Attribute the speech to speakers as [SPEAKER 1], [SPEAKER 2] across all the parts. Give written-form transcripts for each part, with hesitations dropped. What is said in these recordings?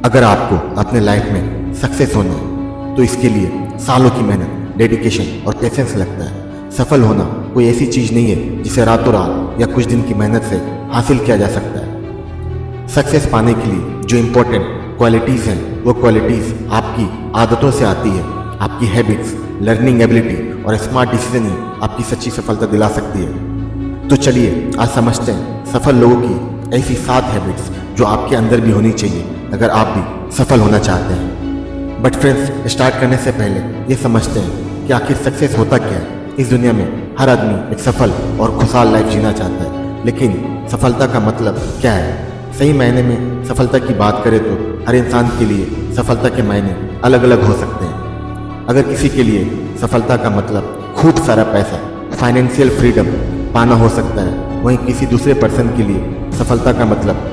[SPEAKER 1] अगर आपको अपने लाइफ में सक्सेस होना है तो इसके लिए सालों की मेहनत, डेडिकेशन और पेशेंस लगता है। सफल होना कोई ऐसी चीज़ नहीं है जिसे रातों रात या कुछ दिन की मेहनत से हासिल किया जा सकता है। सक्सेस पाने के लिए जो इम्पोर्टेंट क्वालिटीज़ हैं वो क्वालिटीज़ आपकी आदतों से आती है। आपकी हैबिट्स, लर्निंग एबिलिटी और स्मार्ट डिसीजन ही आपकी सच्ची सफलता दिला सकती है। तो चलिए आज समझते हैं सफल लोगों की ऐसी 7 हैबिट्स जो आपके अंदर भी होनी चाहिए अगर आप भी सफल होना चाहते हैं। बट फ्रेंड्स, स्टार्ट करने से पहले ये समझते हैं कि आखिर सक्सेस होता क्या है। इस दुनिया में हर आदमी एक सफल और खुशहाल लाइफ जीना चाहता है, लेकिन सफलता का मतलब क्या है? सही मायने में सफलता की बात करें तो हर इंसान के लिए सफलता के मायने अलग अलग हो सकते हैं। अगर किसी के लिए सफलता का मतलब खूब सारा पैसा, फाइनेंशियल फ्रीडम पाना हो सकता है, वहीं किसी दूसरे पर्सन के लिए सफलता का मतलब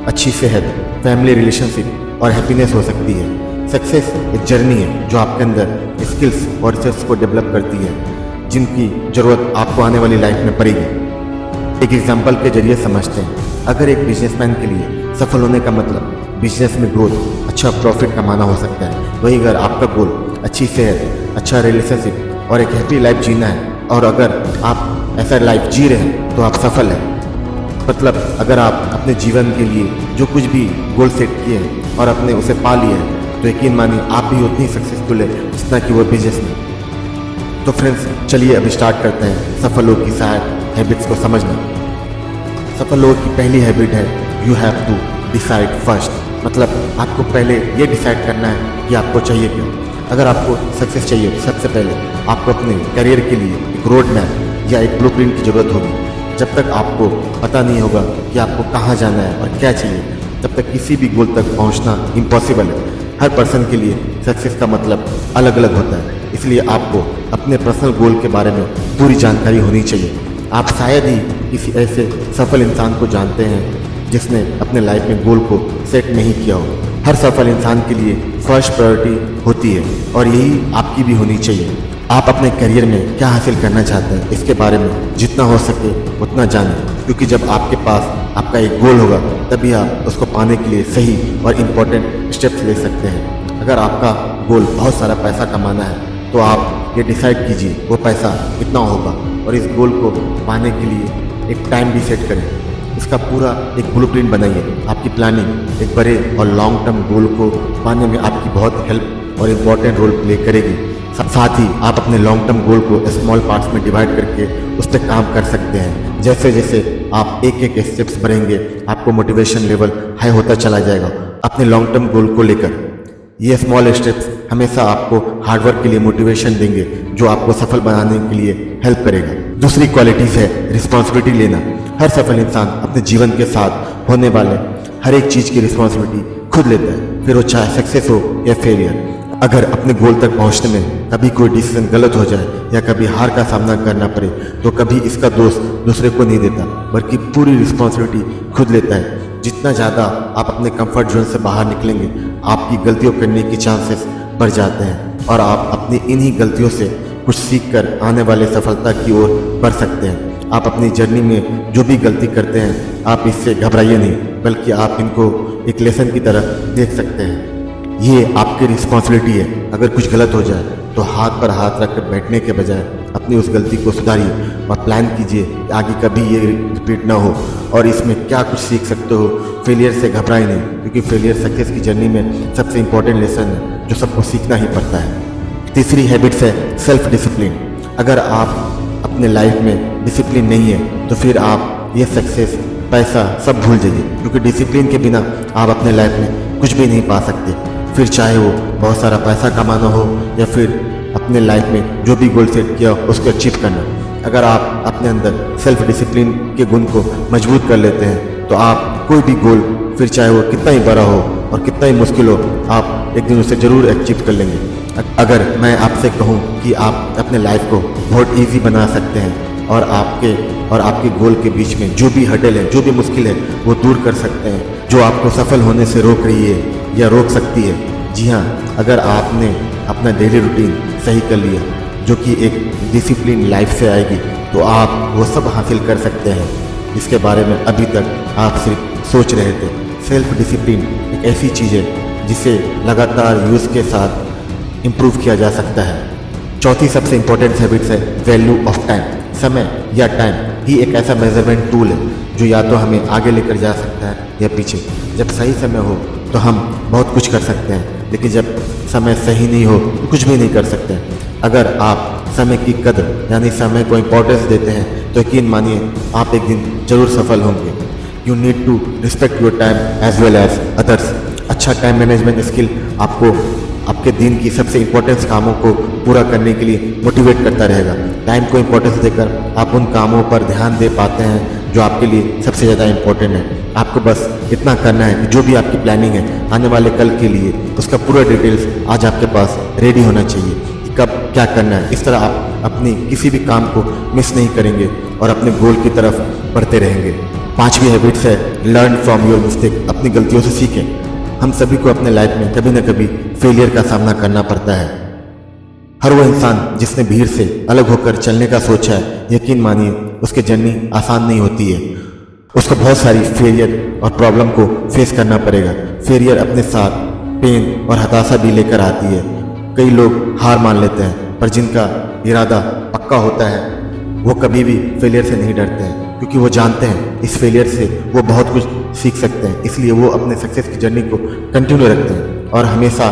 [SPEAKER 1] अच्छी सेहत, फैमिली रिलेशनशिप और हैप्पीनेस हो सकती है। सक्सेस एक जर्नी है जो आपके अंदर स्किल्स और रिसोर्स को डेवलप करती है जिनकी ज़रूरत आपको आने वाली लाइफ में पड़ेगी। एक एग्जांपल के जरिए समझते हैं। अगर एक बिजनेसमैन के लिए सफल होने का मतलब बिजनेस में ग्रोथ, अच्छा प्रॉफिट कमाना हो सकता है, वहीं अगर आपका गोल अच्छी सेहत, अच्छा रिलेशनशिप और एक हैप्पी लाइफ जीना है और अगर आप ऐसा लाइफ जी रहे हैं तो आप सफल हैं। मतलब अगर आप अपने जीवन के लिए जो कुछ भी गोल सेट किए हैं और अपने उसे पा लिए हैं तो यकीन मानिए आप भी उतनी सक्सेसफुल है जितना कि वो बिजनेस में। तो फ्रेंड्स, चलिए अभी स्टार्ट करते हैं सफल लोगों की 7 हैबिट्स को समझना। सफल लोगों की पहली हैबिट है you have to decide first. मतलब आपको पहले ये डिसाइड करना है कि आपको चाहिए क्या। अगर आपको सक्सेस चाहिए तो सबसे पहले आपको अपने करियर के लिए एक रोड मैप या एक ब्लूप्रिंट की ज़रूरत होगी। जब तक आपको पता नहीं होगा कि आपको कहाँ जाना है और क्या चाहिए, तब तक किसी भी गोल तक पहुँचना इम्पॉसिबल है। हर पर्सन के लिए सक्सेस का मतलब अलग अलग होता है, इसलिए आपको अपने पर्सनल गोल के बारे में पूरी जानकारी होनी चाहिए। आप शायद ही किसी ऐसे सफल इंसान को जानते हैं जिसने अपने लाइफ में गोल को सेट नहीं किया हो। हर सफल इंसान के लिए फर्स्ट प्रायोरिटी होती है और यही आपकी भी होनी चाहिए। आप अपने करियर में क्या हासिल करना चाहते हैं इसके बारे में जितना हो सके उतना जानें, क्योंकि जब आपके पास आपका एक गोल होगा तभी आप उसको पाने के लिए सही और इम्पोर्टेंट स्टेप्स ले सकते हैं। अगर आपका गोल बहुत सारा पैसा कमाना है तो आप ये डिसाइड कीजिए वो पैसा कितना होगा और इस गोल को पाने के लिए एक टाइम भी सेट करें। इसका पूरा एक ब्लूप्रिंट बनाइए। आपकी प्लानिंग एक बड़े और लॉन्ग टर्म गोल को पाने में आपकी बहुत हेल्प और इम्पॉर्टेंट रोल प्ले करेगी। साथ ही आप अपने लॉन्ग टर्म गोल को स्मॉल पार्ट्स में डिवाइड करके उस पर काम कर सकते हैं। जैसे जैसे आप एक एक स्टेप्स बढ़ेंगे आपको मोटिवेशन लेवल हाई होता चला जाएगा अपने लॉन्ग टर्म गोल को लेकर। ये स्मॉल स्टेप्स हमेशा आपको हार्डवर्क के लिए मोटिवेशन देंगे जो आपको सफल बनाने के लिए हेल्प करेगा। दूसरी क्वालिटीज़ है रिस्पॉन्सिबिलिटी लेना। हर सफल इंसान अपने जीवन के साथ होने वाले हर एक चीज़ की रिस्पॉन्सिबिलिटी खुद लेता है, फिर वो चाहे सक्सेस हो या फेलियर। अगर अपने गोल तक पहुंचने में कभी कोई डिसीजन गलत हो जाए या कभी हार का सामना करना पड़े तो कभी इसका दोष दूसरे को नहीं देता बल्कि पूरी रिस्पॉन्सिबिलिटी खुद लेता है। जितना ज़्यादा आप अपने कंफर्ट जोन से बाहर निकलेंगे आपकी गलतियों करने की चांसेस बढ़ जाते हैं और आप अपनी इन्हीं गलतियों से कुछ सीख कर आने वाले सफलता की ओर बढ़ सकते हैं। आप अपनी जर्नी में जो भी गलती करते हैं आप इससे घबराइए नहीं, बल्कि आप इनको एक लेसन की तरह देख सकते हैं। ये आपकी रिस्पॉन्सिबिलिटी है। अगर कुछ गलत हो जाए तो हाथ पर हाथ रख कर बैठने के बजाय अपनी उस गलती को सुधारिए और प्लान कीजिए कि आगे कभी ये रिपीट ना हो और इसमें क्या कुछ सीख सकते हो। फेलियर से घबराए नहीं, क्योंकि फेलियर सक्सेस की जर्नी में सबसे इम्पोर्टेंट लेसन है जो सबको सीखना ही पड़ता है। तीसरी हैबिट्स है सेल्फ डिसिप्लिन। अगर आप अपने लाइफ में डिसिप्लिन नहीं है तो फिर आप ये सक्सेस, पैसा सब भूल जाइए, क्योंकि डिसिप्लिन के बिना आप अपने लाइफ में कुछ भी नहीं पा सकते। फिर चाहे वो बहुत सारा पैसा कमाना हो या फिर अपने लाइफ में जो भी गोल सेट किया हो उसको अचीव करना। अगर आप अपने अंदर सेल्फ डिसिप्लिन के गुण को मजबूत कर लेते हैं तो आप कोई भी गोल, फिर चाहे वो कितना ही बड़ा हो और कितना ही मुश्किल हो, आप एक दिन उसे ज़रूर अचीव कर लेंगे। अगर मैं आपसे कहूँ कि आप अपने लाइफ को बहुत ईजी बना सकते हैं और आपके गोल के बीच में जो भी हर्डल है, जो भी मुश्किल है वो दूर कर सकते हैं जो आपको सफल होने से रोक रही है या रोक सकती है। जी हाँ, अगर आपने अपना डेली रूटीन सही कर लिया जो कि एक डिसिप्लिन लाइफ से आएगी तो आप वो सब हासिल कर सकते हैं जिसके बारे में अभी तक आप सिर्फ सोच रहे थे। सेल्फ डिसिप्लिन एक ऐसी चीज़ है जिसे लगातार यूज़ के साथ इम्प्रूव किया जा सकता है। चौथी सबसे इम्पोर्टेंट हैबिट्स है वैल्यू ऑफ टाइम। समय या टाइम ही एक ऐसा मेजरमेंट टूल है जो या तो हमें आगे लेकर जा सकता है या पीछे। जब सही समय हो तो हम बहुत कुछ कर सकते हैं, लेकिन जब समय सही नहीं हो तो कुछ भी नहीं कर सकते। अगर आप समय की कदर यानी समय को इम्पोर्टेंस देते हैं तो यकीन मानिए आप एक दिन जरूर सफल होंगे। You need to respect your time as well as others. अच्छा टाइम मैनेजमेंट स्किल आपको आपके दिन की सबसे इम्पोर्टेंट कामों को पूरा करने के लिए मोटिवेट करता रहेगा। टाइम को इम्पोर्टेंस देकर आप उन कामों पर ध्यान दे पाते हैं जो आपके लिए सबसे ज़्यादा इम्पोर्टेंट है। आपको बस इतना करना है कि जो भी आपकी प्लानिंग है आने वाले कल के लिए, उसका पूरा डिटेल्स आज आपके पास रेडी होना चाहिए कि कब क्या करना है। इस तरह आप अपनी किसी भी काम को मिस नहीं करेंगे और अपने गोल की तरफ बढ़ते रहेंगे। पांचवी हैबिट्स है लर्न फ्रॉम योर मिस्टेक। अपनी गलतियों से सीखें। हम सभी को अपने लाइफ में कभी ना कभी फेलियर का सामना करना पड़ता है। हर वो इंसान जिसने भीड़ से अलग होकर चलने का सोचा है, यकीन मानिए उसकी जर्नी आसान नहीं होती है। उसको बहुत सारी फेलियर और प्रॉब्लम को फेस करना पड़ेगा। फेलियर अपने साथ पेन और हताशा भी लेकर आती है। कई लोग हार मान लेते हैं, पर जिनका इरादा पक्का होता है वो कभी भी फेलियर से नहीं डरते हैं, क्योंकि वो जानते हैं इस फेलियर से वो बहुत कुछ सीख सकते हैं। इसलिए वो अपने सक्सेस की जर्नी को कंटिन्यू रखते हैं और हमेशा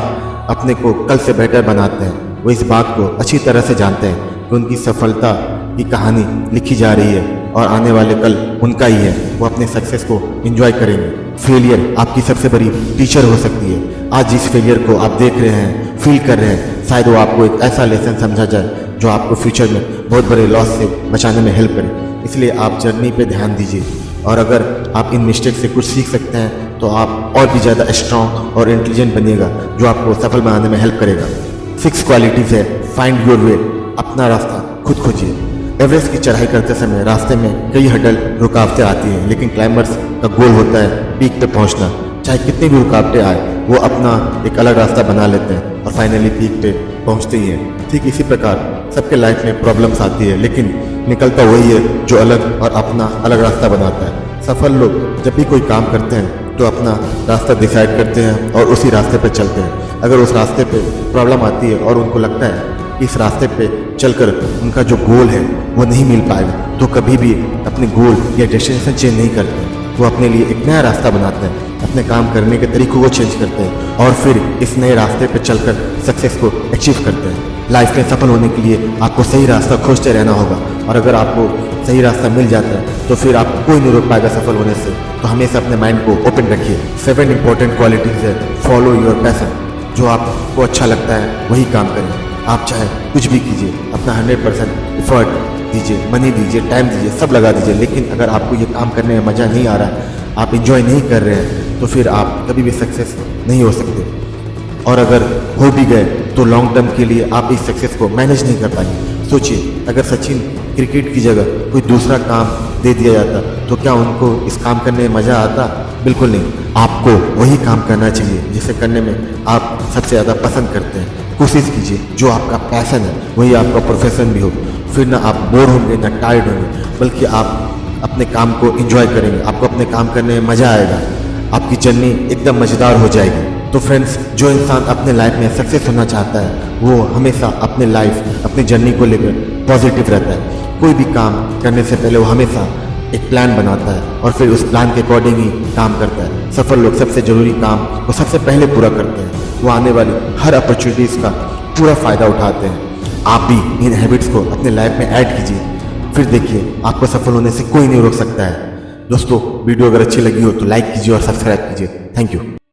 [SPEAKER 1] अपने को कल से बेटर बनाते हैं। वो इस बात को अच्छी तरह से जानते हैं कि उनकी सफलता की कहानी लिखी जा रही है और आने वाले कल उनका ही है। वो अपने सक्सेस को एंजॉय करेंगे। फेलियर आपकी सबसे बड़ी टीचर हो सकती है। आज जिस फेलियर को आप देख रहे हैं, फील कर रहे हैं, शायद वो आपको एक ऐसा लेसन समझा जाए जो आपको फ्यूचर में बहुत बड़े लॉस से बचाने में हेल्प करे। इसलिए आप जर्नी पे ध्यान दीजिए और अगर आप इन मिस्टेक से कुछ सीख सकते हैं तो आप और भी ज़्यादा स्ट्रॉन्ग और इंटेलिजेंट बनिएगा, जो आपको सफल बनाने में हेल्प करेगा। 6 क्वालिटीज़ है फाइंड योर वे। अपना रास्ता खुद खोजिए। एवरेस्ट की चढ़ाई करते समय रास्ते में कई हडल रुकावटें आती हैं, लेकिन क्लाइंबर्स का गोल होता है पीक पे पहुंचना। चाहे कितनी भी रुकावटें आए वो अपना एक अलग रास्ता बना लेते हैं और फाइनली पीक पे पहुंचते ही हैं। ठीक इसी प्रकार सबके लाइफ में प्रॉब्लम्स आती है, लेकिन निकलता वही है जो अलग और अपना अलग रास्ता बनाता है। सफल लोग जब भी कोई काम करते हैं तो अपना रास्ता डिसाइड करते हैं और उसी रास्ते पर चलते हैं। अगर उस रास्ते पे प्रॉब्लम आती है और उनको लगता है कि इस रास्ते पे चलकर उनका जो गोल है वो नहीं मिल पाएगा, तो कभी भी अपने गोल या डेस्टिनेशन चेंज नहीं करते। वो अपने लिए एक नया रास्ता बनाते हैं, अपने काम करने के तरीकों को चेंज करते हैं और फिर इस नए रास्ते पर चलकर सक्सेस को अचीव करते हैं। लाइफ में सफल होने के लिए आपको सही रास्ता खोजते रहना होगा और अगर आपको सही रास्ता मिल जाता है तो फिर आपको कोई नहीं रोक पाएगा सफल होने से। तो हमेशा अपने माइंड को ओपन रखिए। 7 इंपॉर्टेंट क्वालिटीज़ है फॉलो योर पैशन। जो आपको अच्छा लगता है वही काम करें। आप चाहे कुछ भी कीजिए, अपना 100% एफर्ट दीजिए, मनी दीजिए, टाइम दीजिए, सब लगा दीजिए, लेकिन अगर आपको ये काम करने में मज़ा नहीं आ रहा है, आप इंजॉय नहीं कर रहे हैं, तो फिर आप कभी भी सक्सेस नहीं हो सकते। और अगर हो भी गए तो लॉन्ग टर्म के लिए आप इस सक्सेस को मैनेज नहीं कर पाएंगे। सोचिए, अगर सचिन क्रिकेट की जगह कोई दूसरा काम दे दिया जाता तो क्या उनको इस काम करने में मज़ा आता? बिल्कुल नहीं। आपको वही काम करना चाहिए जिसे करने में आप सबसे ज़्यादा पसंद करते हैं। कोशिश कीजिए जो आपका पैशन है वही आपका प्रोफेशन भी हो। फिर ना आप बोर होंगे ना टायर्ड होंगे, बल्कि आप अपने काम को एंजॉय करेंगे। आपको अपने काम करने में मज़ा आएगा। आपकी जर्नी एकदम मज़ेदार हो जाएगी। तो फ्रेंड्स, जो इंसान अपने लाइफ में सक्सेस होना चाहता है वो हमेशा अपने लाइफ, अपनी जर्नी को लेकर पॉजिटिव रहता है। कोई भी काम करने से पहले वो हमेशा एक प्लान बनाता है और फिर उस प्लान के अकॉर्डिंग ही काम करता है। सफल लोग सबसे ज़रूरी काम वो सबसे पहले पूरा करते हैं। वो आने वाली हर अपॉर्चुनिटीज़ का पूरा फ़ायदा उठाते हैं। आप भी इन हैबिट्स को अपने लाइफ में ऐड कीजिए, फिर देखिए आपको सफल होने से कोई नहीं रोक सकता है। दोस्तों, वीडियो अगर अच्छी लगी हो तो लाइक कीजिए और सब्सक्राइब कीजिए। Thank you.